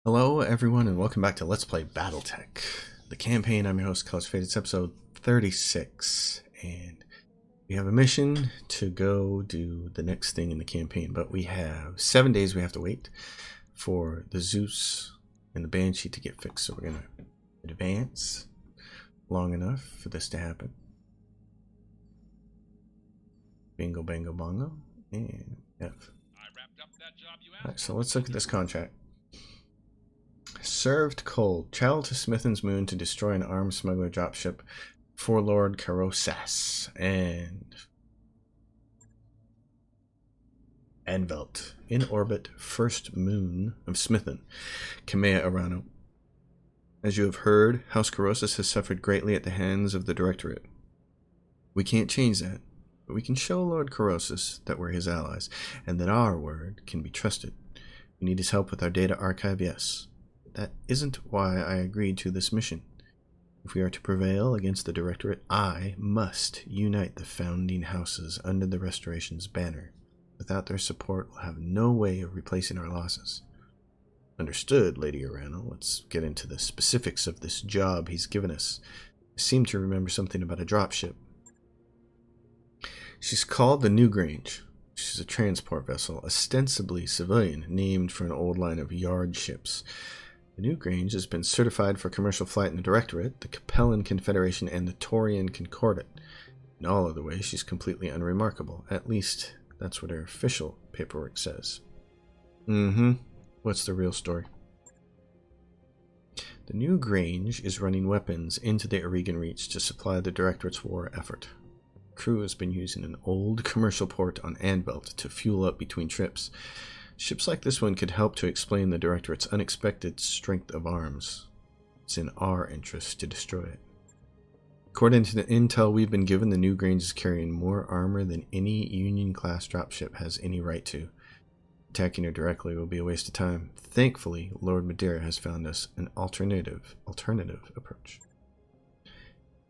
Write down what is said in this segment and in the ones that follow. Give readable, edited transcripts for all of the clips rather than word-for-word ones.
Hello, everyone, and welcome back to Let's Play Battletech. The campaign, I'm your host, Colors Faded. It's episode 36, and we have a mission to go do the next thing in the campaign, but we have 7 days we have to wait for the Zeus and the Banshee to get fixed, so we're going to advance long enough for this to happen. Bingo, bango, bongo, and F. Alright, so let's look at this contract. Served cold. Travel to Smithen's moon to destroy an armed smuggler dropship for Lord Carosas and Anvelt. In orbit, first moon of Smithen, Kamea Arano. As you have heard, House Carosas has suffered greatly at the hands of the Directorate. We can't change that, but we can show Lord Carosas that we're his allies, and that our word can be trusted. We need his help with our data archive, yes. That isn't why I agreed to this mission. If we are to prevail against the Directorate, I must unite the founding houses under the Restoration's banner. Without their support, we'll have no way of replacing our losses. Understood, Lady Arano. Let's get into the specifics of this job he's given us. I seem to remember something about a dropship. She's called the New Grange. She's a transport vessel, ostensibly civilian, named for an old line of yard ships. The New Grange has been certified for commercial flight in the Directorate, the Capellan Confederation, and the Taurian Concordat. In all other ways, she's completely unremarkable. At least, that's what her official paperwork says. What's the real story? The New Grange is running weapons into the Aurigan Reach to supply the Directorate's war effort. The crew has been using an old commercial port on Anvelt to fuel up between trips. Ships like this one could help to explain the Directorate's unexpected strength of arms. It's in our interest to destroy it. According to the intel we've been given, the New Grange is carrying more armor than any Union-class dropship has any right to. Attacking her directly will be a waste of time. Thankfully, Lord Madeira has found us an alternative approach.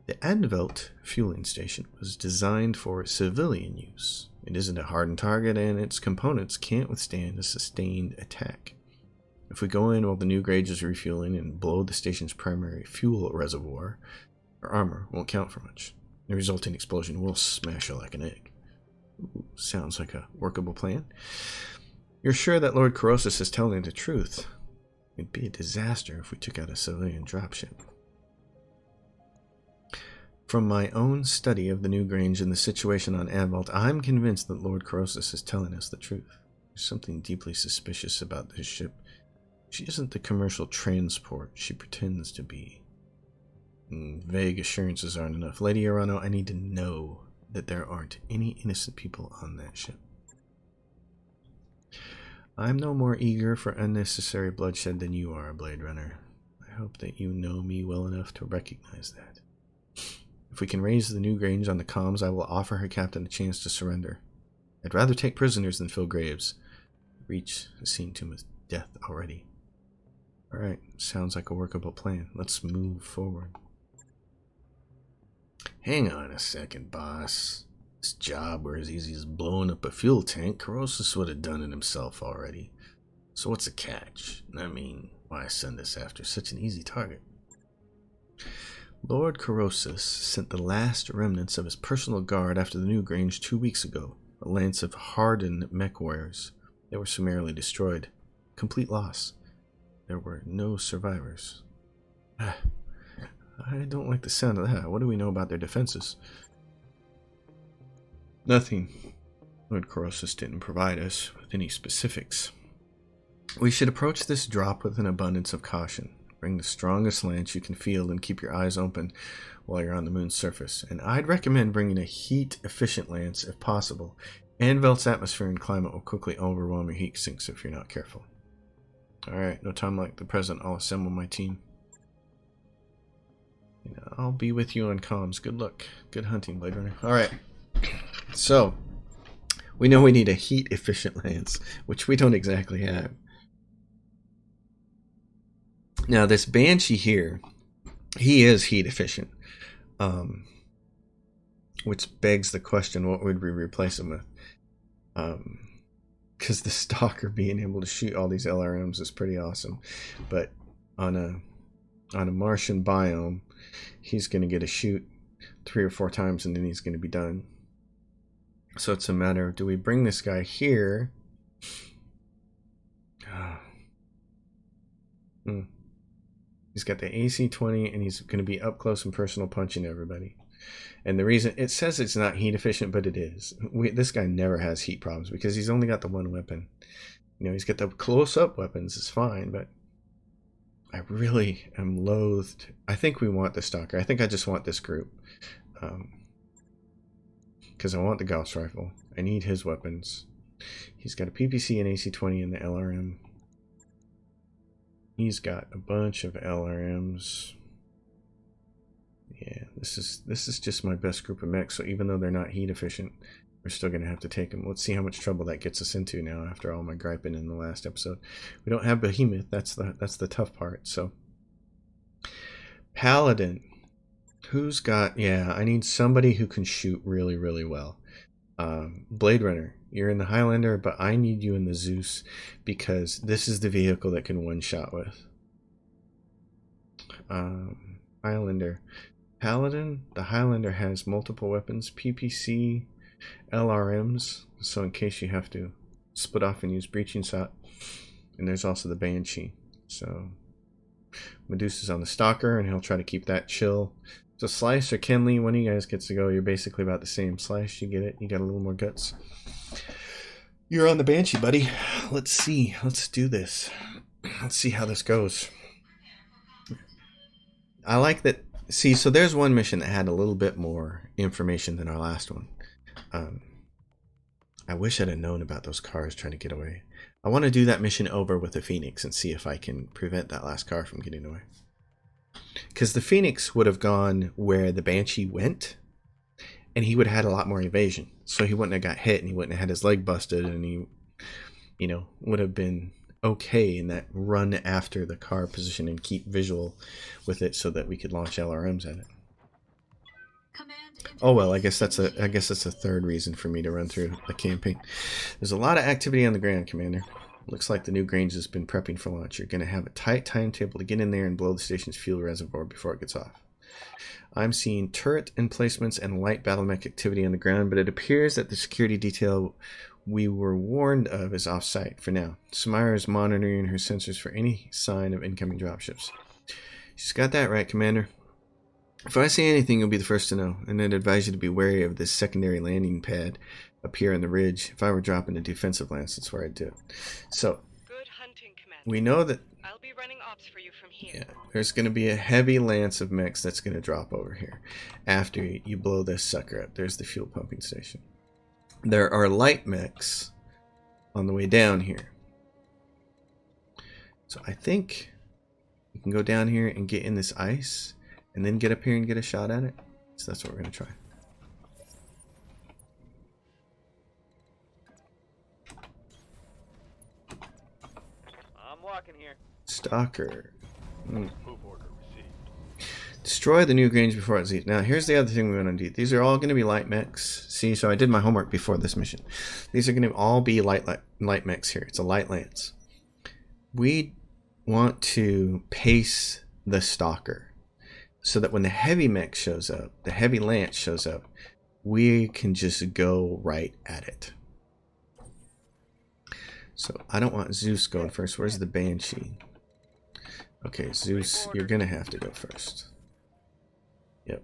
The Anvelt fueling station was designed for civilian use. It isn't a hardened target, and its components can't withstand a sustained attack. If we go in while the New Grange is refueling and blow the station's primary fuel reservoir, our armor won't count for much. The resulting explosion will smash her like an egg. Ooh, sounds like a workable plan. You're sure that Lord Carosas is telling the truth? It'd be a disaster if we took out a civilian dropship. From my own study of the New Grange and the situation on Anvelt, I'm convinced that Lord Carosas is telling us the truth. There's something deeply suspicious about this ship. She isn't the commercial transport she pretends to be. Vague assurances aren't enough. Lady Arano, I need to know that there aren't any innocent people on that ship. I'm no more eager for unnecessary bloodshed than you are, Blade Runner. I hope that you know me well enough to recognize that. If we can raise the New Grange on the comms, I will offer her captain a chance to surrender. I'd rather take prisoners than fill graves. Reach has seen too much death already. Alright, sounds like a workable plan. Let's move forward. Hang on a second, boss. This job were as easy as blowing up a fuel tank. Carosas would have done it himself already. So what's the catch? I mean, why send us after such an easy target? Lord Carosas sent the last remnants of his personal guard after the New Grange 2 weeks ago, a lance of hardened mech warriors. They were summarily destroyed. Complete loss. There were no survivors. I don't like the sound of that. What do we know about their defenses? Nothing. Lord Carosas didn't provide us with any specifics. We should approach this drop with an abundance of caution. Bring the strongest lance you can field and keep your eyes open while you're on the moon's surface. And I'd recommend bringing a heat-efficient lance if possible. Anvelt's atmosphere and climate will quickly overwhelm your heat sinks if you're not careful. Alright, no time like the present. I'll assemble my team. I'll be with you on comms. Good luck. Good hunting, Blade Runner. Alright. So, we know we need a heat-efficient lance, which we don't exactly have. Now, this Banshee here, he is heat efficient, which begs the question, what would we replace him with? because the Stalker being able to shoot all these LRMs is pretty awesome. But on a Martian biome, he's going to get a shoot 3 or 4 times and then he's going to be done. So it's a matter of, do we bring this guy here? He's got the AC-20 and he's going to be up close and personal punching everybody. And the reason, it says it's not heat efficient, but it is. This guy never has heat problems because he's only got the one weapon. You know, he's got the close-up weapons, it's fine, but I really am loathed. I think we want the Stalker. I think I just want this group. Because I want the Gauss Rifle. I need his weapons. He's got a PPC and AC-20 in the LRM. He's got a bunch of LRMs. Yeah, this is just my best group of mechs, so even though they're not heat efficient, we're still going to have to take them. Let's see how much trouble that gets us into now after all my griping in the last episode. We don't have Behemoth, that's the tough part. So Paladin. Who's got, yeah, I need somebody who can shoot really, really well. Blade Runner, you're in the Highlander, but I need you in the Zeus because this is the vehicle that can one-shot with. Highlander. Paladin, the Highlander has multiple weapons, PPC, LRMs, so in case you have to split off and use breaching shot. And there's also the Banshee. So Medusa's on the Stalker, and he'll try to keep that chill. So Slice or Kenley, one of you guys gets to go. You're basically about the same. Slice, you get it. You got a little more guts. You're on the Banshee, buddy. Let's see. Let's do this. Let's see how this goes. I like that. See, so there's one mission that had a little bit more information than our last one. I wish I'd have known about those cars trying to get away. I want to do that mission over with the Phoenix and see if I can prevent that last car from getting away. Because the Phoenix would have gone where the Banshee went, and he would have had a lot more evasion. So he wouldn't have got hit, and he wouldn't have had his leg busted, and he, you know, would have been okay in that run after the car position and keep visual with it so that we could launch LRMs at it. Oh well, I guess that's a third reason for me to run through the campaign. There's a lot of activity on the ground, Commander. Looks like the new Grange has been prepping for launch. You're going to have a tight timetable to get in there and blow the station's fuel reservoir before it gets off. I'm seeing turret emplacements and light battle mech activity on the ground, but it appears that the security detail we were warned of is off-site for now. Samira is monitoring her sensors for any sign of incoming dropships. She's got that right, Commander. If I see anything, you'll be the first to know, and I'd advise you to be wary of this secondary landing pad up here on the ridge. If I were dropping a defensive lance, that's where I'd do it. So, good hunting, Commander. We know that I'll be running ops for you from here. Yeah, there's going to be a heavy lance of mechs that's going to drop over here after you blow this sucker up. There's the fuel pumping station. There are light mechs on the way down here. So I think you can go down here and get in this ice and then get up here and get a shot at it. So that's what we're going to try. I'm walking here. Stalker. Move order received. Destroy the new Grange before it's eaten. Now, here's the other thing we want to do. These are all going to be light mechs. See, so I did my homework before this mission. These are going to all be light mechs here. It's a light lance. We want to pace the Stalker so that when the heavy mech shows up, the heavy lance shows up, we can just go right at it. So I don't want Zeus going first. Where's the Banshee? Okay, Zeus, you're going to have to go first. Yep.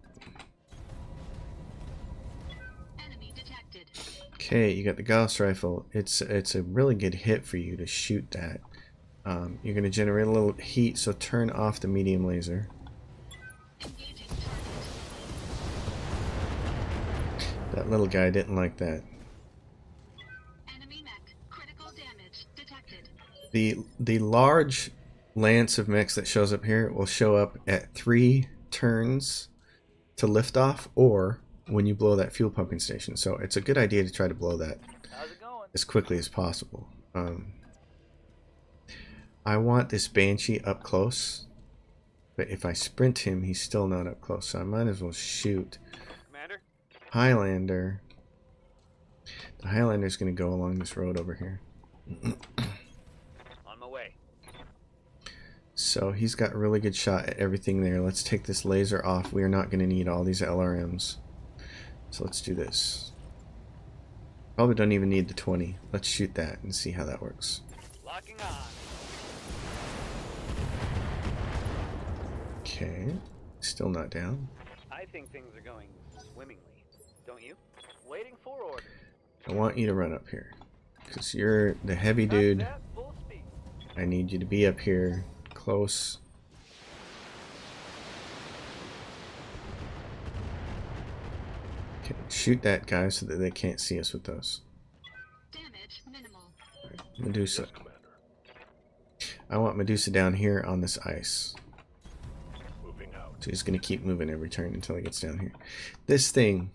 Enemy detected. Okay, you got the Gauss rifle. It's a really good hit for you to shoot that. You're going to generate a little heat, so turn off the medium laser. Engaging target. That little guy didn't like that. Enemy mech. Critical damage detected. The large lance of mechs that shows up here will show up at 3 turns to liftoff or when you blow that fuel pumping station. So it's a good idea to try to blow that How's it going? as quickly as possible. I want this Banshee up close, but if I sprint him, he's still not up close, so I might as well shoot. Commander? Highlander. The Highlander's going to go along this road over here. On my way. So he's got a really good shot at everything there. Let's take this laser off. We are not going to need all these LRMs. So let's do this. Probably don't even need the 20. Let's shoot that and see how that works. Locking on. Okay. Still not down. I think things are going swimmingly. Don't you? Waiting for orders. I want you to run up here. Because you're the heavy dude. That, full speed. I need you to be up here. Close. Okay, shoot that guy so that they can't see us with those. Damage minimal. Medusa. I want Medusa down here on this ice. Moving out. So he's going to keep moving every turn until he gets down here. This thing.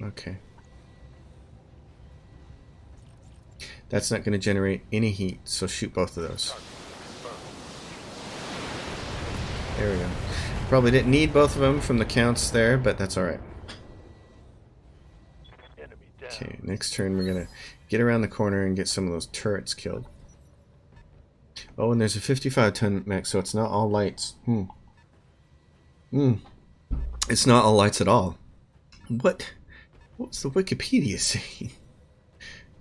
Okay. That's not going to generate any heat, so shoot both of those. There we go. Probably didn't need both of them from the counts there, but that's alright. Okay, next turn we're going to get around the corner and get some of those turrets killed. Oh, and there's a 55-ton mech, so it's not all lights. It's not all lights at all. What's the Wikipedia saying?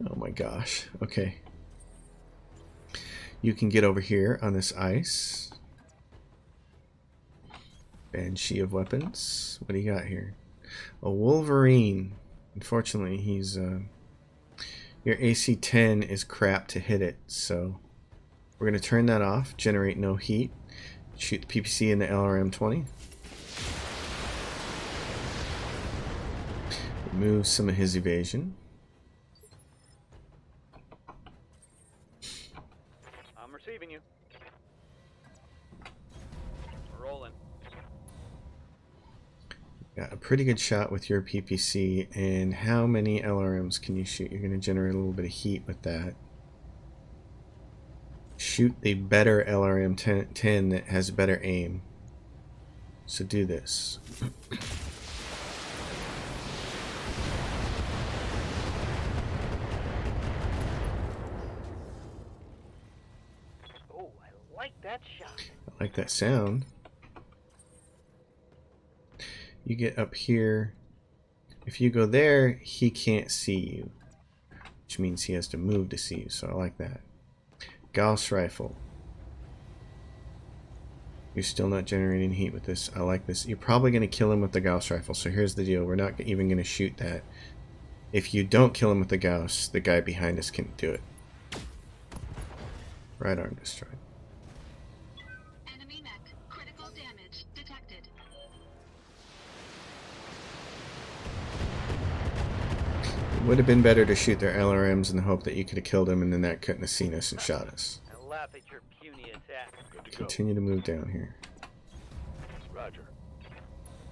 Oh my gosh. Okay. You can get over here on this ice. Banshee of weapons. What do you got here? A Wolverine. Unfortunately, he's your AC 10 is crap to hit it, so we're gonna turn that off. Generate no heat. Shoot the PPC in the LRM 20. Remove some of his evasion. I'm receiving you. Rolling. Got a pretty good shot with your PPC. And how many LRMs can you shoot? You're going to generate a little bit of heat with that. Shoot the better LRM 10 that has better aim. So do this. Oh, I like that shot. I like that sound. You get up here. If you go there, he can't see you, which means he has to move to see you, so I like that. Gauss rifle. You're still not generating heat with this. I like this. You're probably going to kill him with the Gauss rifle, so here's the deal. We're not even going to shoot that. If you don't kill him with the Gauss, the guy behind us can do it. Right arm destroyed. Enemy mech. Critical damage detected. It would have been better to shoot their LRMs in the hope that you could have killed him and then that couldn't have seen us and shot us. I laugh at your puny attack. Good to Continue to move down here. Roger.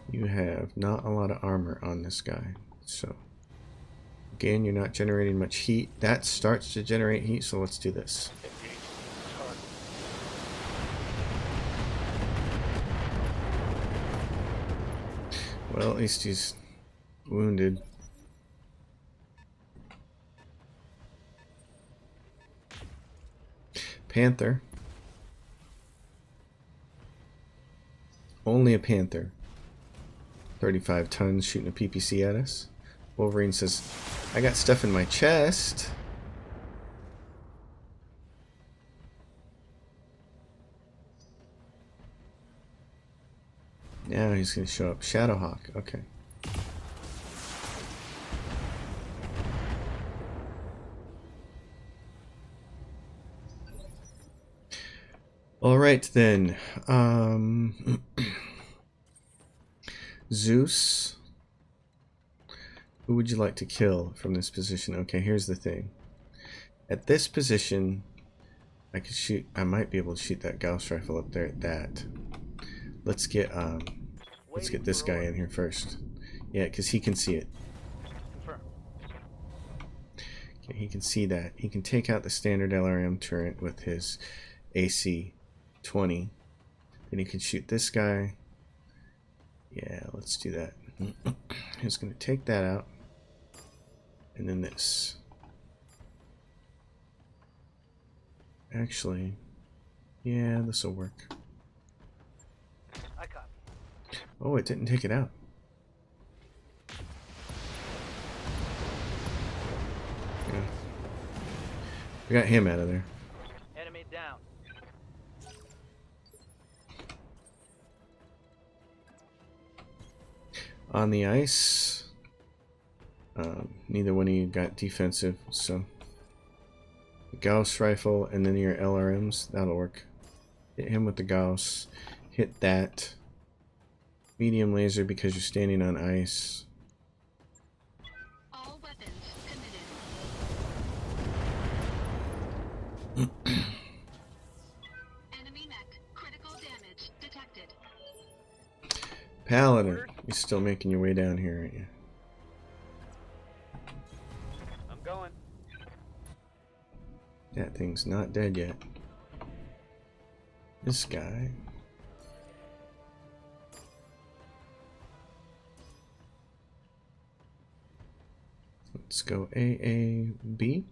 You have not a lot of armor on this guy, so again, you're not generating much heat. That starts to generate heat, so let's do this. Well, at least he's wounded. Panther. Only a Panther. 35 tons shooting a PPC at us. Wolverine says, I got stuff in my chest. Now he's going to show up. Shadowhawk. Okay. Alright then. Zeus. Who would you like to kill from this position? Okay, here's the thing. At this position, I could shoot. I might be able to shoot that Gauss rifle up there at that. Let's get this guy in here first. Yeah, because he can see it. Confirm. Okay, he can see that. He can take out the standard LRM turret with his AC 20. Then he can shoot this guy. Yeah, let's do that. He's going to take that out. And then this. Actually, yeah, this will work. I copy. Oh, it didn't take it out. Yeah. We got him out of there. Enemy down. On the ice, neither one of you got defensive, so Gauss rifle and then your LRMs, that'll work. Hit him with the Gauss, hit that medium laser because you're standing on ice. All weapons committed. Enemy mech. Critical damage detected. Paladin, you're still making your way down here, aren't you? I'm going. That thing's not dead yet. This guy. Let's go AAB.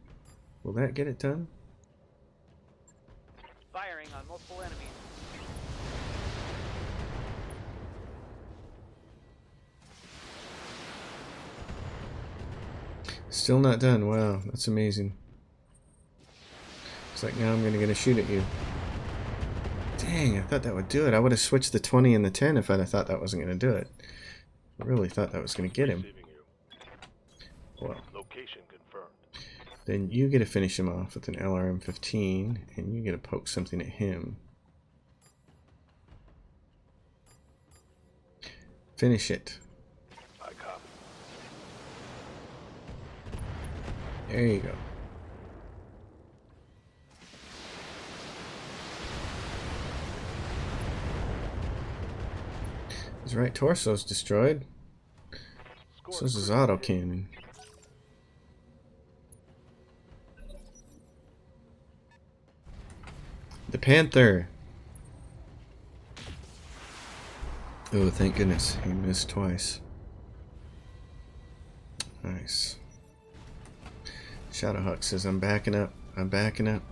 Will that get it done? Firing on multiple enemies. Still not done. Wow, that's amazing. It's like now I'm gonna shoot at you. Dang, I thought that would do it. I would have switched the 20 and the 10 if I'd have thought that wasn't gonna do it. I really thought that was gonna get him. Well, Location confirmed. then you get to finish him off with an LRM-15, and you get to poke something at him. Finish it. I copy. There you go. His right torso's destroyed. So is his autocannon. The Panther. Oh, thank goodness. He missed twice. Nice. Shadowhawk says, I'm backing up. I'm backing up.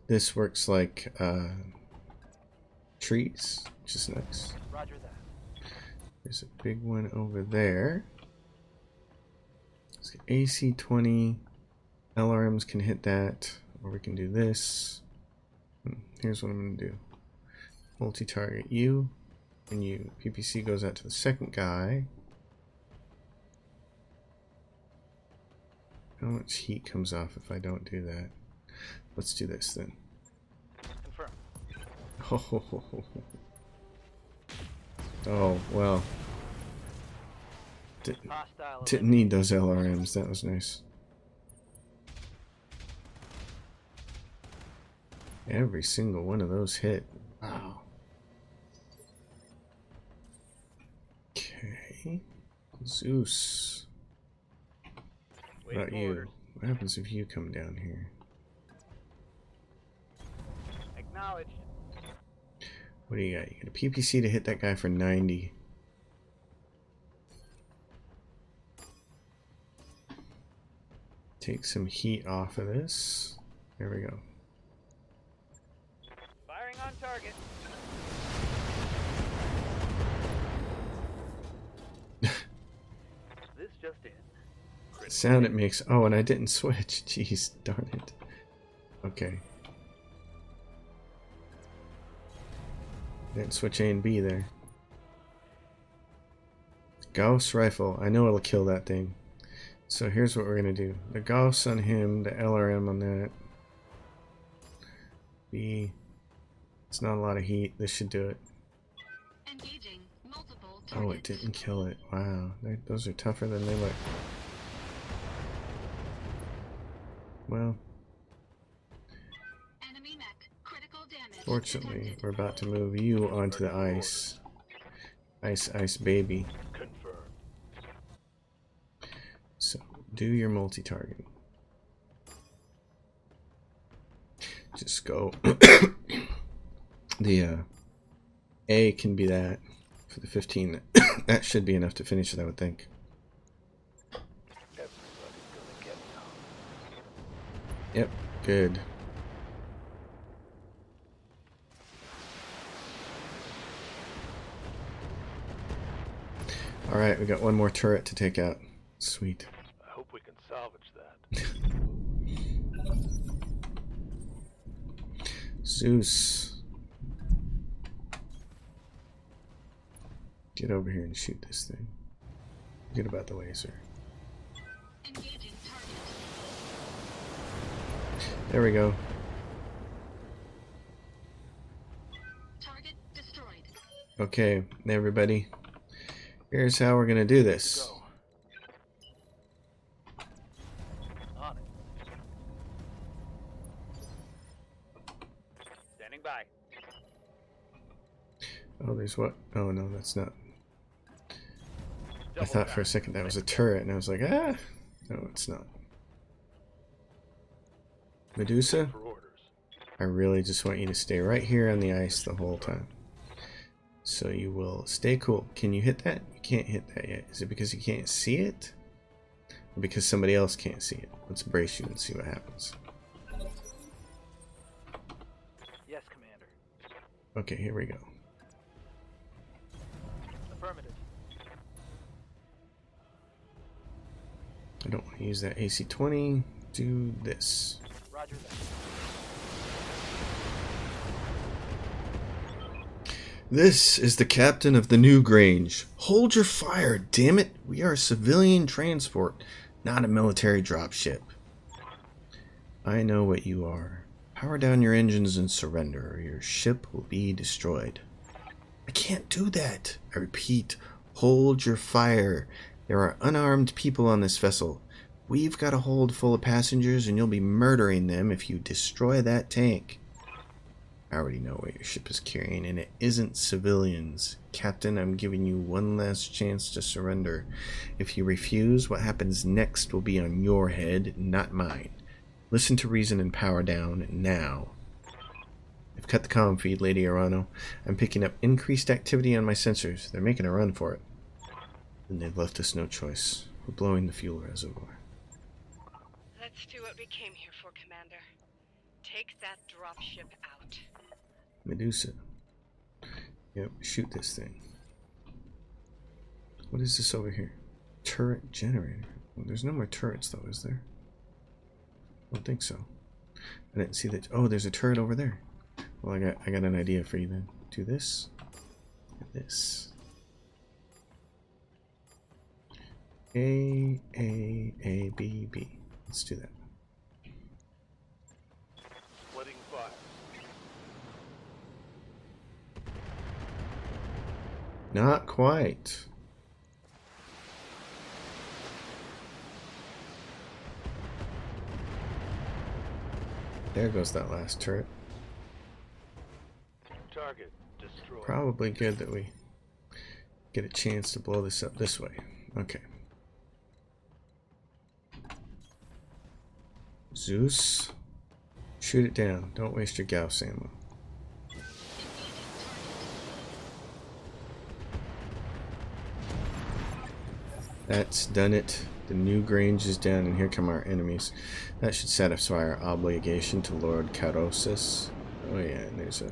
This works like trees, which is nice. Roger that. There's a big one over there. So AC-20. LRMs can hit that, or we can do this. Here's what I'm going to do. Multi-target you, and you. PPC goes out to the second guy. How much heat comes off if I don't do that? Let's do this then. Confirm. Oh, well. Hostile. Didn't need those LRMs. That was nice. Every single one of those hit. Wow. Okay. Zeus. What about you? What happens if you come down here? Acknowledged. What do you got? You got a PPC to hit that guy for 90. Take some heat off of this. There we go. Firing on target. This just in. Sound it makes. Oh, and I didn't switch. Jeez, darn it. Okay. Didn't switch A and B there. Gauss rifle. I know it'll kill that thing. So here's what we're gonna do. The Gauss on him, the LRM on that. B. It's not a lot of heat. This should do it. Engaging multiple Oh, it targets. didn't kill it. Wow. Those are tougher than they look. Well, Enemy mech. Critical damage fortunately, detected. we're about to move you onto the ice. Ice, ice, baby. Confirmed. So, do your multi-targeting. Just go. The A can be that. For the 15, that should be enough to finish it, I would think. Everybody's gonna get some. Yep, good. Alright, we got one more turret to take out. Sweet. I hope we can salvage that. Zeus. Get over here and shoot this thing. Get about the way, sir. Engaging target. There we go. Target destroyed. Okay, everybody. Here's how we're gonna do this. Go. On it. Standing by. Oh, there's what? Oh, no, that's not. I Double thought for a tap. second that was a turret, and I was like, ah! No, it's not. Medusa, For orders. I really just want you to stay right here on the ice the whole time. So you will stay cool. Can you hit that? You can't hit that yet. Is it because you can't see it? Or because somebody else can't see it? Let's brace you and see what happens. Yes, Commander. Okay, here we go. Affirmative. I don't want to use that AC-20. Do this. Roger that. This is the captain of the new Grange. Hold your fire, damn it! We are a civilian transport, not a military dropship. I know what you are. Power down your engines and surrender, or your ship will be destroyed. I can't do that. I repeat, hold your fire. There are unarmed people on this vessel. We've got a hold full of passengers, and you'll be murdering them if you destroy that tank. I already know what your ship is carrying, and it isn't civilians. Captain, I'm giving you one last chance to surrender. If you refuse, what happens next will be on your head, not mine. Listen to reason and power down now. I've cut the comm feed, Lady Arano. I'm picking up increased activity on my sensors. They're making a run for it. And they've left us no choice. We're blowing the fuel reservoir. Let's do what we came here for, Commander. Take that dropship out. Medusa. Yep, shoot this thing. What is this over here? Turret generator. Well, there's no more turrets though, is there? I don't think so. I didn't see that. Oh, there's a turret over there. Well, I got an idea for you then. Do this. And this. A, B, B. Let's do that. Splitting fire. Not quite. There goes that last turret. Target destroyed. Probably good that we get a chance to blow this up this way. Okay. Zeus, shoot it down. Don't waste your Gauss ammo. That's done it. The new Grange is down, and here come our enemies. That should satisfy our obligation to Lord Carosis. Oh yeah, and there's a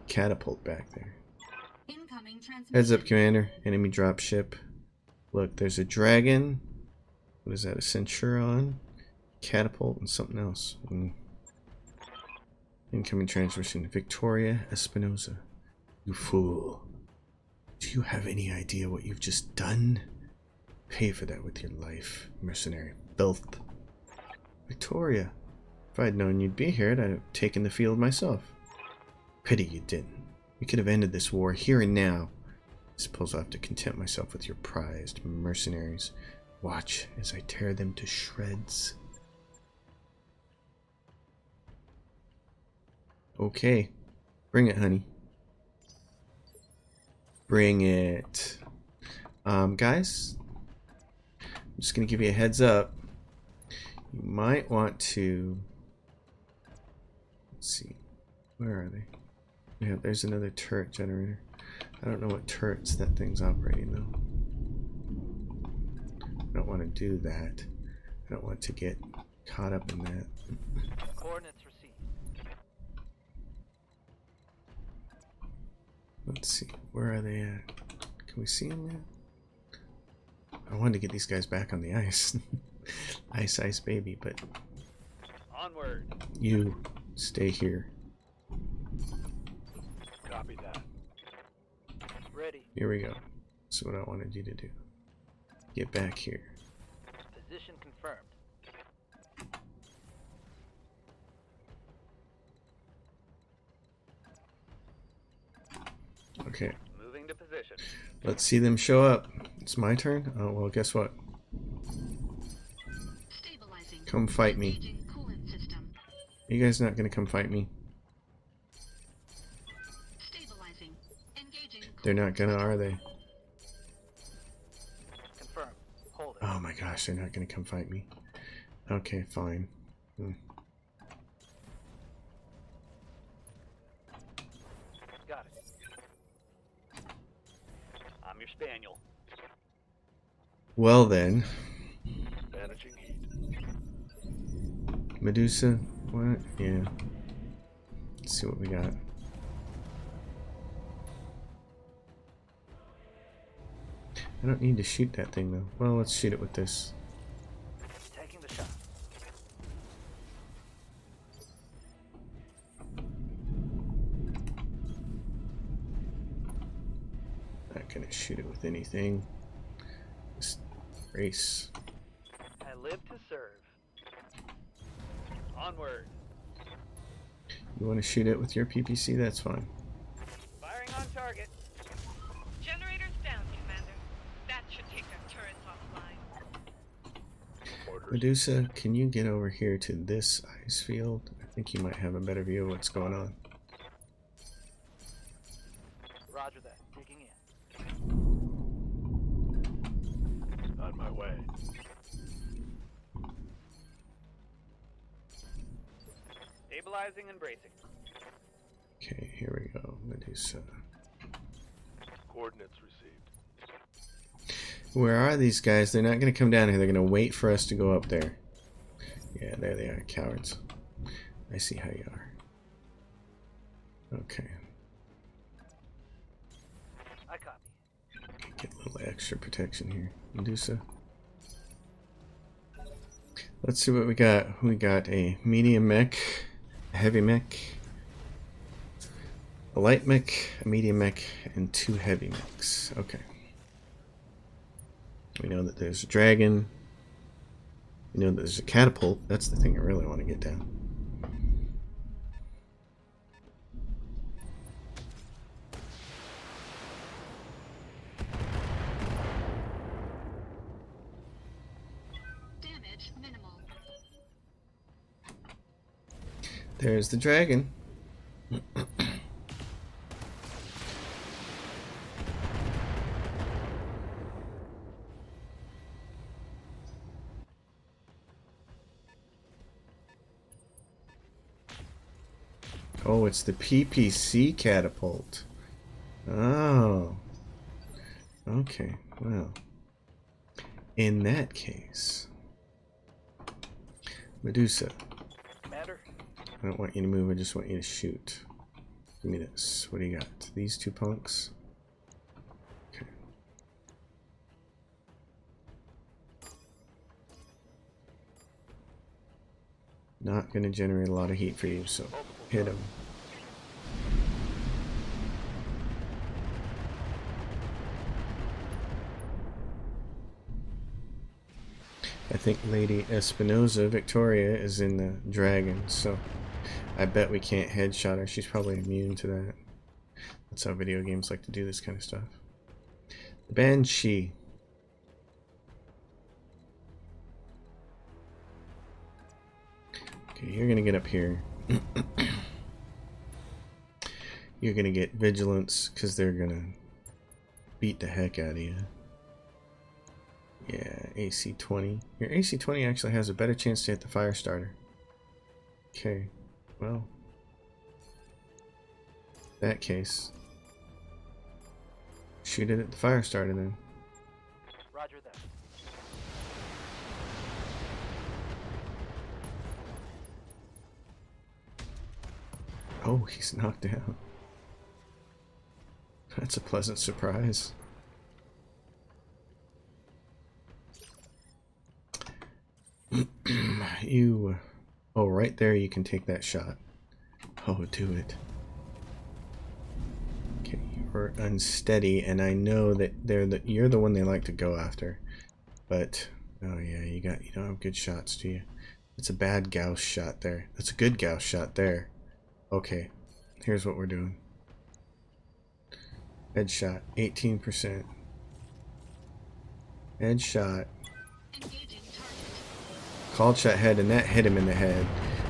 catapult back there. Incoming transmission. Heads up, Commander. Enemy dropship. Look, there's a dragon. What is that? A Centurion? Catapult and something else. Incoming transmission. Victoria Espinosa. You fool. Do you have any idea what you've just done? Pay for that with your life, mercenary filth. Victoria, if I'd known you'd be here, I'd have taken the field myself. Pity you didn't. We could have ended this war here and now. I suppose I'll have to content myself with your prized mercenaries. Watch as I tear them to shreds. Okay. Bring it, honey. Bring it. Guys, I'm just going to give you a heads up. You might want to... Let's see. Where are they? Yeah, there's another turret generator. I don't know what turrets that thing's operating though. I don't want to do that. I don't want to get caught up in that. Coordinates received. Let's see, where are they at? Can we see them yet? I wanted to get these guys back on the ice. Ice, ice, baby, but Onward. you stay here. Copy that. Ready. Here we go. That's what I wanted you to do. Get back here. Position confirmed. Okay, Moving to position. let's see them show up. It's my turn? Oh, well, guess what? Stabilizing. Come fight me. Engaging coolant system. You guys not gonna come fight me? Stabilizing. Engaging. They're not gonna, are they? Confirmed. Hold it. Oh my gosh, they're not gonna come fight me. Okay, fine. Got it. I'm your spaniel. Well then, Managing heat. Medusa, what? Yeah. Let's see what we got. I don't need to shoot that thing though. Well, let's shoot it with this. Taking the shot. Not gonna shoot it with anything. Just race. I live to serve. Onward. You want to shoot it with your PPC? That's fine. Firing on target. Generators down, Commander. That should take their turrets offline. Orders. Medusa, can you get over here to this ice field? I think you might have a better view of what's going on. Roger that. Digging in. On my way. Stabilizing and bracing. Okay, here we go, Medusa. Coordinates received. Where are these guys? They're not going to come down here. They're going to wait for us to go up there. Yeah, there they are, cowards. I see how you are. Okay, I copy. get a little extra protection here. Medusa. Let's see what we got. We got a medium mech, a heavy mech, a light mech, a medium mech, and 2 heavy mechs. Okay. We know that there's a dragon. We know that there's a catapult. That's the thing I really want to get down. Damage minimal. There's the dragon. Oh, it's the PPC catapult. Oh. Okay, well. In that case. Medusa, Commander. I don't want you to move, I just want you to shoot. Give me this. What do you got? These 2 punks? Okay. Not gonna generate a lot of heat for you, so hit him. I think Lady Espinosa, Victoria, is in the dragon, so I bet we can't headshot her. She's probably immune to that. That's how video games like to do this kind of stuff. The Banshee. Okay, you're gonna get up here. You're gonna get vigilance, because they're gonna beat the heck out of you. Yeah, AC-20. Your AC-20 actually has a better chance to hit the fire starter. Okay, well. In that case. Shoot it at the fire starter then. Roger that. Oh, he's knocked down. That's a pleasant surprise. You... Oh, right there you can take that shot. Oh, do it. Okay, you're unsteady, and I know that you're the one they like to go after. But, oh yeah, you don't have good shots, do you? It's a bad Gauss shot there. That's a good Gauss shot there. Okay, here's what we're doing. Headshot, 18%. Headshot. Engaging target. Called shot head, and that hit him in the head.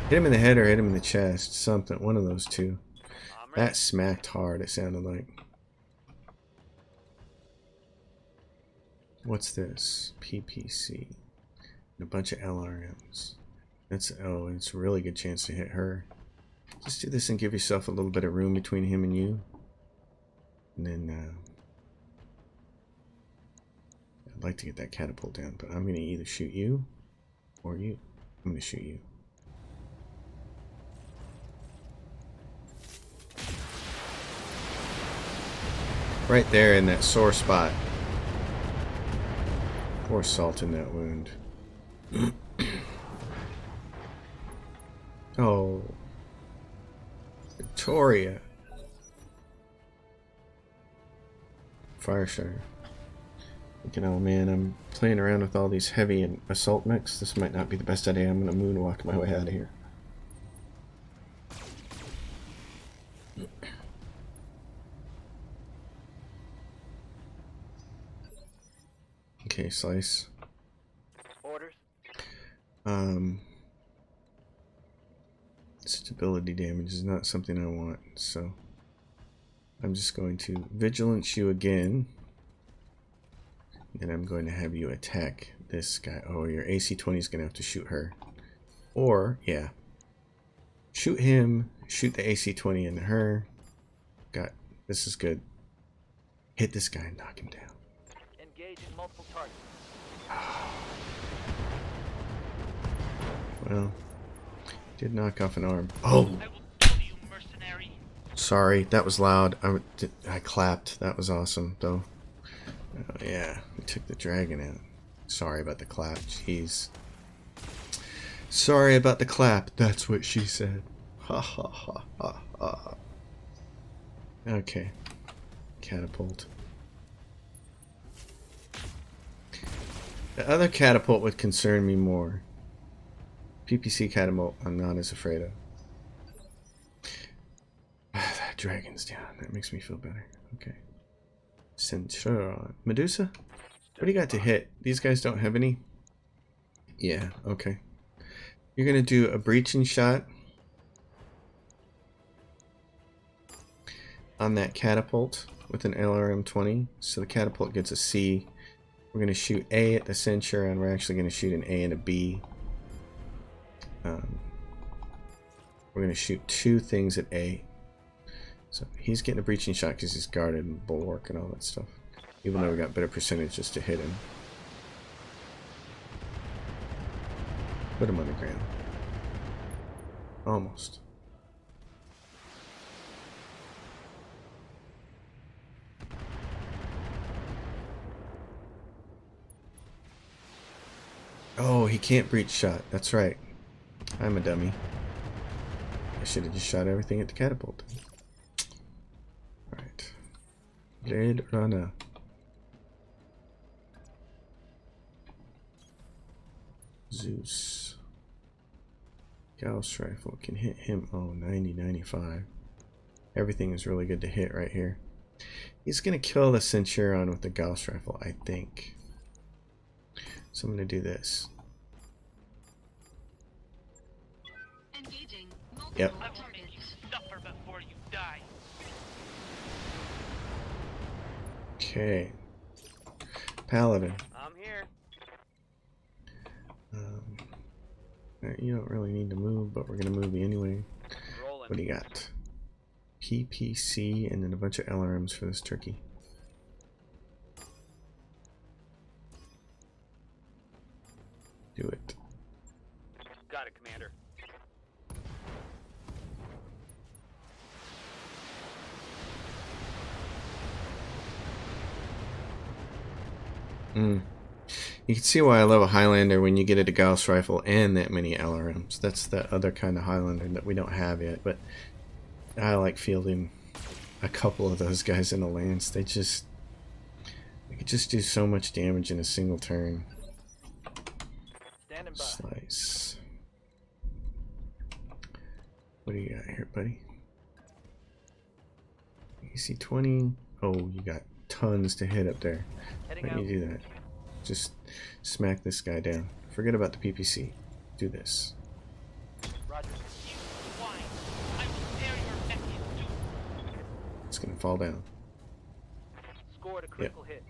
Hit him in the head or hit him in the chest. Something, one of those two. I'm ready. That smacked hard, it sounded like. What's this? PPC. And a bunch of LRMs. That's, oh, it's a really good chance to hit her. Just do this and give yourself a little bit of room between him and you. And then, I'd like to get that catapult down, but I'm going to either shoot you or you. I'm going to shoot you. Right there in that sore spot. Pour salt in that wound. Oh. Victoria. Fire starter. Thinking, oh man, I'm playing around with all these heavy and assault mechs. This might not be the best idea. I'm gonna moonwalk my way out of here. Okay, slice. Orders. Stability damage is not something I want, so I'm just going to vigilance you again, and I'm going to have you attack this guy. Oh, your AC-20 is going to have to shoot her, or yeah, shoot him, shoot the AC-20 into her. Got this is good. Hit this guy and knock him down. Engaging multiple targets. Well, did knock off an arm. Oh! I will kill you, mercenary. Sorry, that was loud. I clapped. That was awesome, though. Oh, yeah, we took the dragon out. Sorry about the clap. Jeez. Sorry about the clap. That's what she said. Ha ha ha ha ha. Okay. Catapult. The other catapult would concern me more. PPC catapult I'm not as afraid of. That dragon's down. That makes me feel better. Okay. Centurion. Medusa? What do you got to hit? These guys don't have any? Yeah, okay. You're going to do a breaching shot on that catapult with an LRM-20. So the catapult gets a C. We're going to shoot A at the Centurion. We're actually going to shoot an A and a B. We're going to shoot two things at A. So he's getting a breaching shot because he's guarded and bulwark and all that stuff. Even though we got better percentages to hit him. Put him on the ground. Almost. Oh, he can't breach shot. That's right. I'm a dummy. I should have just shot everything at the catapult. Alright. Blade Runner. Zeus. Gauss rifle can hit him. Oh, 90, 95. Everything is really good to hit right here. He's going to kill the Centurion with the Gauss rifle, I think. So I'm going to do this. Engaging Yep. multiple I will make you targets. suffer before you die. Okay. Paladin. I'm here. You don't really need to move, but we're going to move you anyway. Rolling. What do you got? PPC and then a bunch of LRMs for this turkey. Do it. Got it, Commander. You can see why I love a Highlander when you get it a Gauss rifle and that many LRMs. That's the other kind of Highlander that we don't have yet, but I like fielding a couple of those guys in a lance. They could just do so much damage in a single turn. Standing by. Slice. What do you got here, buddy? AC 20. Oh, you got tons to hit up there. Heading Why out. don't you do that? Just smack this guy down. Forget about the PPC. Do this. Roger. You swine. I will tear your neck in two. It's gonna fall down. Scored a critical hit.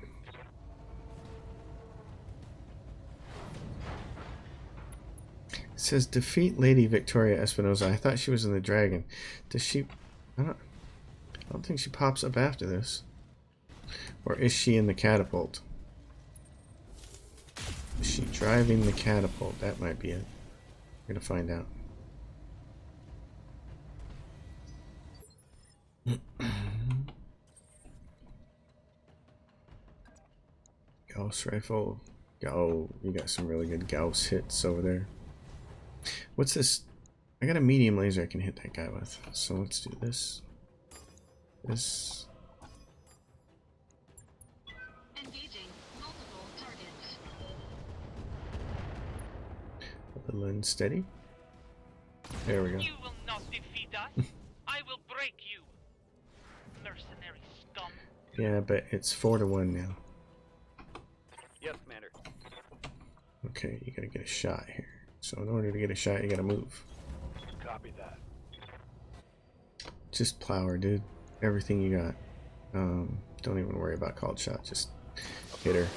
It says defeat Lady Victoria Espinosa. I thought she was in the Dragon. Does she? I don't think she pops up after this. Or is she in the catapult? Is she driving the catapult? That might be it. We're gonna find out. Gauss rifle. Oh, you got some really good Gauss hits over there. What's this? I got a medium laser I can hit that guy with. So let's do this. This. Engaging multiple targets. A little unsteady. There we go. You will not defeat us. I will break you. Mercenary scum. Yeah, but it's 4-1 now. Yes, Commander. Okay, you gotta get a shot here. So in order to get a shot, you gotta move. Copy that. Just plow her, dude. Everything you got. Don't even worry about called shot. Just hit her.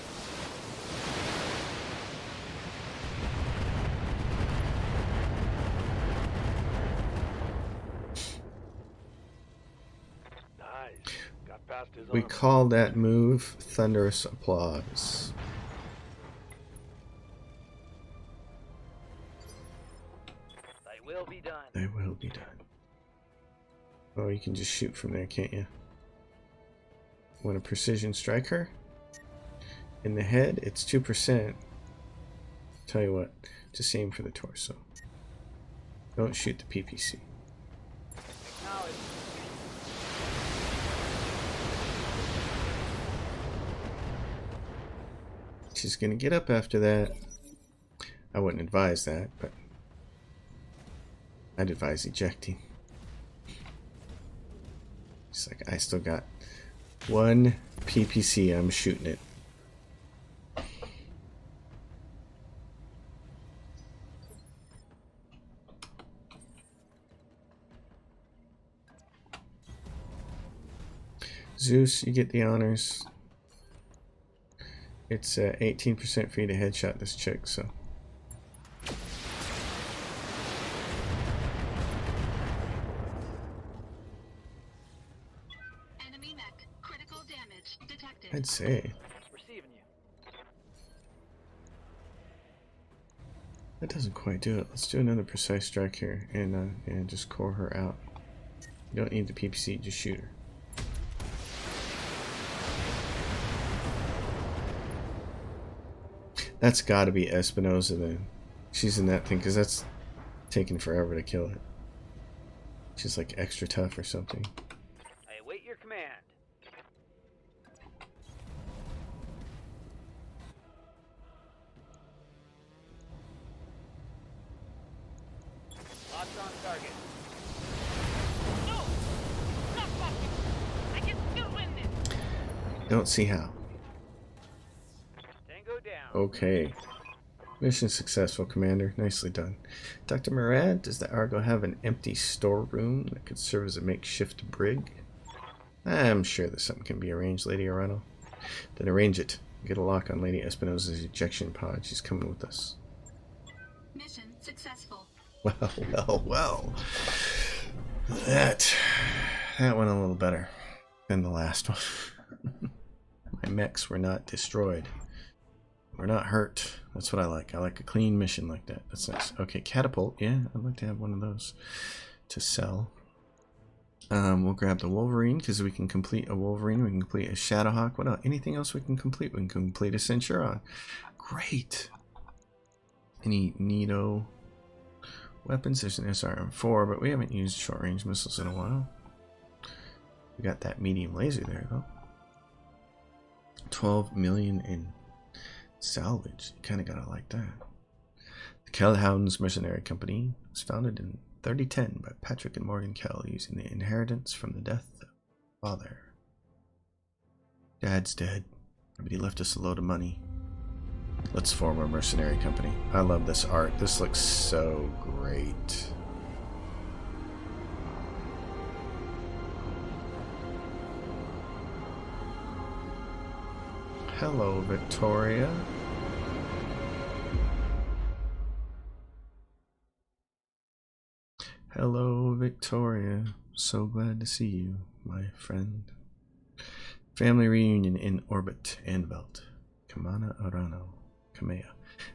Nice. Got past his We armor. call that move thunderous applause. Thy will be done. They will be done. Oh, you can just shoot from there, can't you? Want a precision strike her? In the head, it's 2%. Tell you what, just aim for the torso. Don't shoot the PPC. Acknowledge. She's gonna get up after that. I wouldn't advise that, but I'd advise ejecting. It's like, I still got one PPC, I'm shooting it. Zeus, you get the honors. It's 18% for you to headshot this chick, so. Enemy mech. Critical damage detected. I'd say. Receiving you. That doesn't quite do it. Let's do another precise strike here and just core her out. You don't need the PPC, just shoot her. That's gotta be Espinosa then. She's in that thing, because that's taking forever to kill it. She's like extra tough or something. I await your command. Locked on target. No! Not possible. I can still win this. Don't see how. Tango down. Okay. Mission successful, Commander. Nicely done. Dr. Murad, does the Argo have an empty storeroom that could serve as a makeshift brig? I'm sure that something can be arranged, Lady Arano. Then arrange it. Get a lock on Lady Espinosa's ejection pod. She's coming with us. Mission successful. Well. That went a little better than the last one. My mechs were not destroyed. We're not hurt. That's what I like. I like a clean mission like that. That's nice. Okay, catapult. Yeah, I'd like to have one of those to sell. We'll grab the Wolverine because we can complete a Wolverine. We can complete a Shadowhawk. What else? Anything else we can complete? We can complete a Centurion. Great. Any neato weapons? There's an SRM4, but we haven't used short-range missiles in a while. We got that medium laser there, though. 12 million in salvage. You kind of gotta like that. The Kellhounds Mercenary Company was founded in 3010 by Patrick and Morgan Kell using the inheritance from the death of father. Dad's dead, but he left us a load of money. Let's form a mercenary company. I love this art. This looks so great. Hello, Victoria. Hello, Victoria. So glad to see you, my friend. Family reunion in orbit, Anvelt. Kamana Arano. Kamea.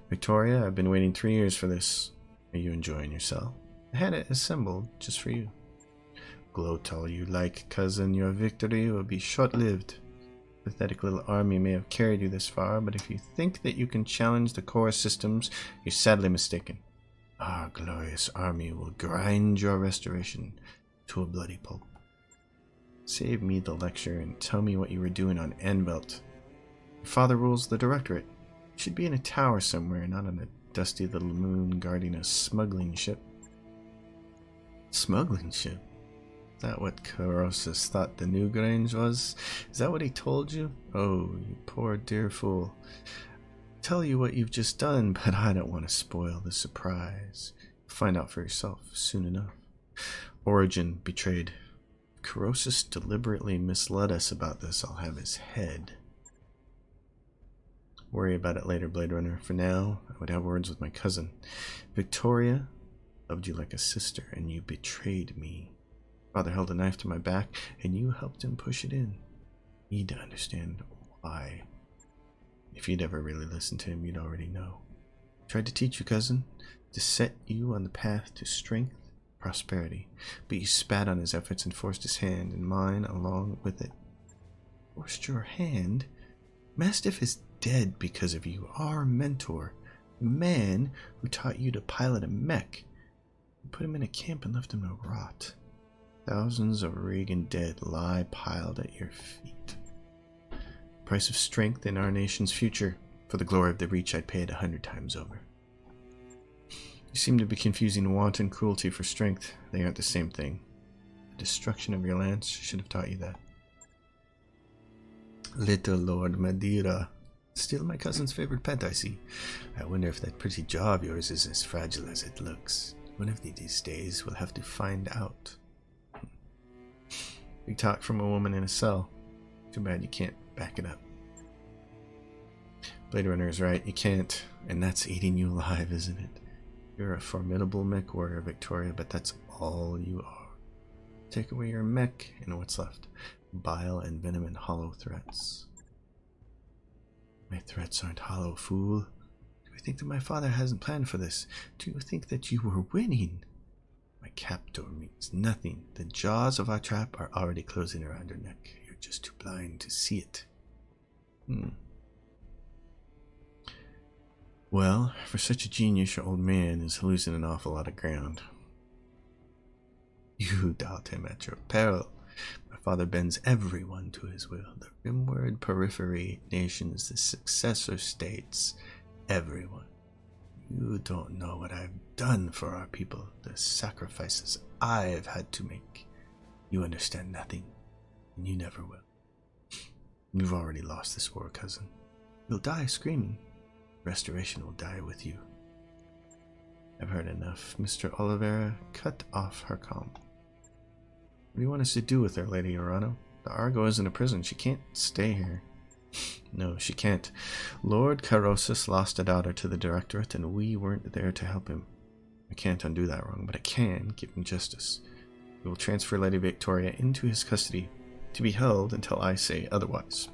Victoria, I've been waiting 3 years for this. Are you enjoying yourself? I had it assembled just for you. Gloat all you like, cousin. Your victory will be short-lived. Pathetic little army may have carried you this far, but if you think that you can challenge the core systems, you're sadly mistaken. Our glorious army will grind your restoration to a bloody pulp. Save me the lecture and tell me what you were doing on Anvelt. Your father rules the Directorate. You should be in a tower somewhere, not on a dusty little moon guarding a smuggling ship. Smuggling ship? Is that what Carosus thought the New Grange was? Is that what he told you? Oh, you poor dear fool. Tell you what you've just done, but I don't want to spoil the surprise. Find out for yourself soon enough. Origin betrayed. If Carosus deliberately misled us about this, I'll have his head. Worry about it later, Blade Runner. For now, I would have words with my cousin. Victoria loved you like a sister, and you betrayed me. Father held a knife to my back, and you helped him push it in. You need to understand why. If you'd ever really listened to him, you'd already know. I tried to teach you, cousin, to set you on the path to strength, prosperity, but you spat on his efforts and forced his hand, and mine along with it. Forced your hand? Mastiff is dead because of you, our mentor, the man who taught you to pilot a mech. You put him in a camp and left him to rot. Thousands of Regan dead lie piled at your feet. Price of strength in our nation's future. For the glory of the Reach, I'd pay it 100 times over. You seem to be confusing wanton cruelty for strength. They aren't the same thing. The destruction of your lance should have taught you that. Little Lord Madeira. Still my cousin's favorite pet, I see. I wonder if that pretty jaw of yours is as fragile as it looks. One of these days we'll have to find out. Big talk from a woman in a cell. Too bad you can't back it up. Blade Runner is right, you can't, and that's eating you alive, isn't it? You're a formidable mech warrior, Victoria, but that's all you are. Take away your mech, and what's left? Bile and venom and hollow threats. My threats aren't hollow, fool. Do you think that my father hasn't planned for this? Do you think that you were winning? My captor means nothing. The jaws of our trap are already closing around your neck. You're just too blind to see it. Well, for such a genius, your old man is losing an awful lot of ground. You doubt him at your peril. My father bends everyone to his will. The rimward periphery nations, the successor states, everyone. You don't know what I've done for our people, the sacrifices I've had to make. You understand nothing, and you never will. You've already lost this war, cousin. You'll die screaming. Restoration will die with you. I've heard enough. Mr. Oliveira, cut off her comm. What do you want us to do with her, Lady Urano? The Argo isn't a prison. She can't stay here. No, she can't. Lord Carosus lost a daughter to the Directorate, and we weren't there to help him. I can't undo that wrong, but I can give him justice. We will transfer Lady Victoria into his custody, to be held until I say otherwise.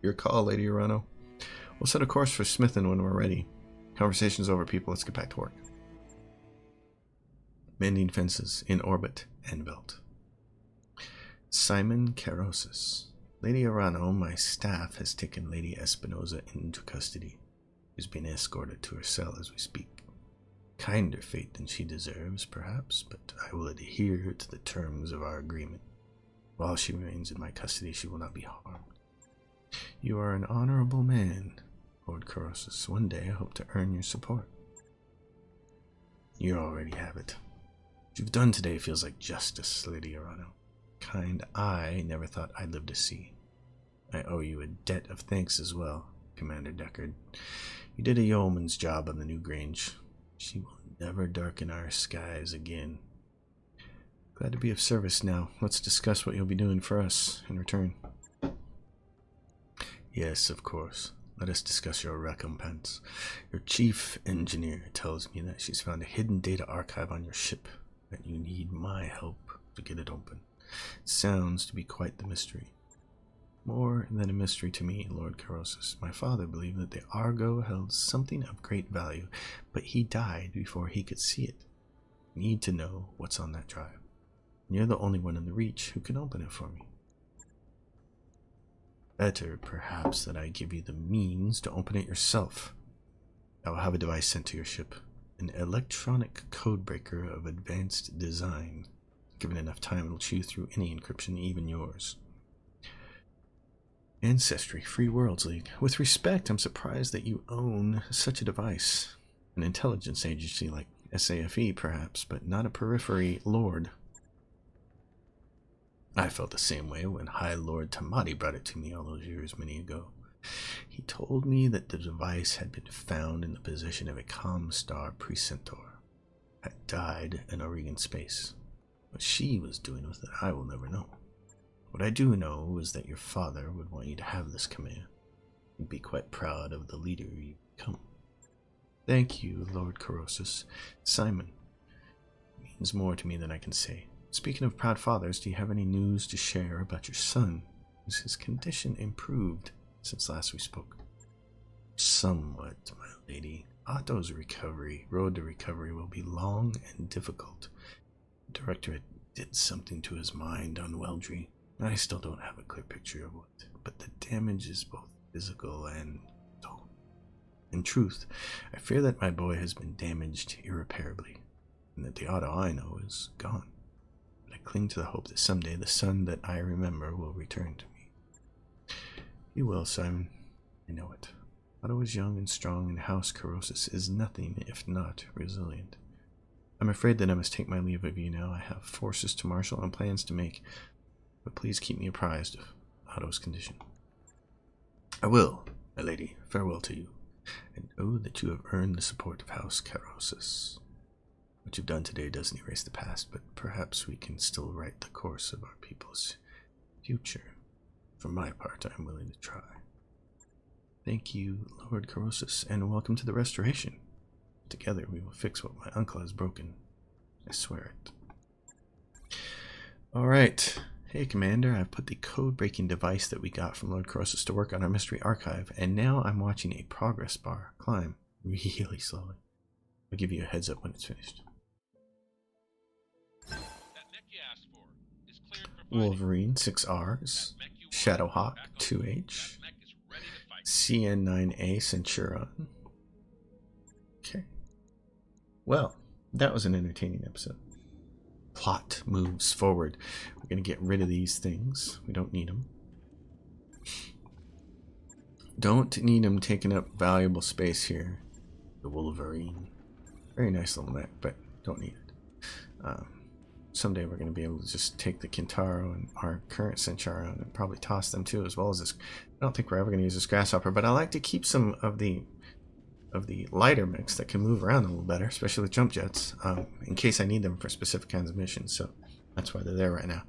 Your call, Lady Urano. We'll set a course for Smithin when we're ready. Conversation's over, people. Let's get back to work. Mending fences in orbit and belt. Simon Carosis. Lady Arano, my staff has taken Lady Espinosa into custody. She's being escorted to her cell as we speak. Kinder fate than she deserves, perhaps, but I will adhere to the terms of our agreement. While she remains in my custody, she will not be harmed. You are an honorable man, Lord Carosis. One day I hope to earn your support. You already have it. What you've done today feels like justice, Lady Arano. Kind I never thought I'd live to see. I owe you a debt of thanks as well, Commander Deckard. You did a yeoman's job on the new Grange. She will never darken our skies again. Glad to be of service now. Let's discuss what you'll be doing for us in return. Yes, of course. Let us discuss your recompense. Your chief engineer tells me that she's found a hidden data archive on your ship, that you need my help to get it open. It sounds to be quite the mystery. More than a mystery to me, Lord Carosis. My father believed that the Argo held something of great value, but he died before he could see it. I need to know what's on that drive. You're the only one in the Reach who can open it for me. Better, perhaps, that I give you the means to open it yourself. I will have a device sent to your ship. An electronic codebreaker of advanced design. Given enough time, it'll chew through any encryption, even yours. Ancestry, Free Worlds League. With respect, I'm surprised that you own such a device. An intelligence agency like SAFE, perhaps, but not a periphery lord. I felt the same way when High Lord Tamati brought it to me all those years many ago. He told me that the device had been found in the possession of a Comstar Precentor. Had died in Oregon space. What she was doing with it, I will never know. What I do know is that your father would want you to have this command. He'd be quite proud of the leader you've become. Thank you, Lord Carosis. Simon. It means more to me than I can say. Speaking of proud fathers, do you have any news to share about your son? Has his condition improved since last we spoke? Somewhat, my lady. Otto's road to recovery will be long and difficult. The Directorate did something to his mind on Weldry. I still don't have a clear picture of what, but the damage is both physical and mental. In truth, I fear that my boy has been damaged irreparably, and that the Otto I know is gone. But I cling to the hope that someday the son that I remember will return to me. He will, Simon. I know it. Otto is young and strong, and House Carosis is nothing if not resilient. I'm afraid that I must take my leave of you now. I have forces to marshal and plans to make, but please keep me apprised of Otto's condition. I will, my lady. Farewell to you, and know that you have earned the support of House Carosis. What you've done today doesn't erase the past, but perhaps we can still write the course of our people's future. For my part, I am willing to try. Thank you, Lord Carosis, and welcome to the Restoration. Together we will fix what my uncle has broken. I swear it. Alright. Hey, Commander, I've put the code-breaking device that we got from Lord Carosis to work on our mystery archive, and now I'm watching a progress bar climb really slowly. I'll give you a heads up when it's finished. That mech you asked for is cleared for fighting. Wolverine, 6 Rs. Shadowhawk, 2H. CN9A Centurion. Okay. Well, that was an entertaining episode. Plot moves forward. We're going to get rid of these things. We don't need them. Don't need them taking up valuable space here. The Wolverine. Very nice little mech, but don't need it. Someday we're going to be able to just take the Kintaro and our current Centurion and probably toss them too, as well as this. I don't think we're ever going to use this Grasshopper, but I like to keep some of the lighter mechs that can move around a little better, especially the jump jets, in case I need them for specific kinds of missions. So that's why they're there right now.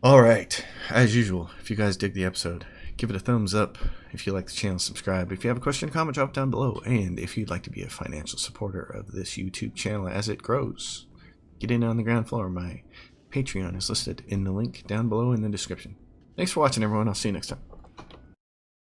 All right, as usual, if you guys dig the episode, give it a thumbs up. If you like the channel, subscribe. If you have a question or comment, drop down below. And if you'd like to be a financial supporter of this YouTube channel as it grows, get in on the ground floor. My Patreon is listed in the link down below in the description. Thanks for watching, everyone. I'll see you next time.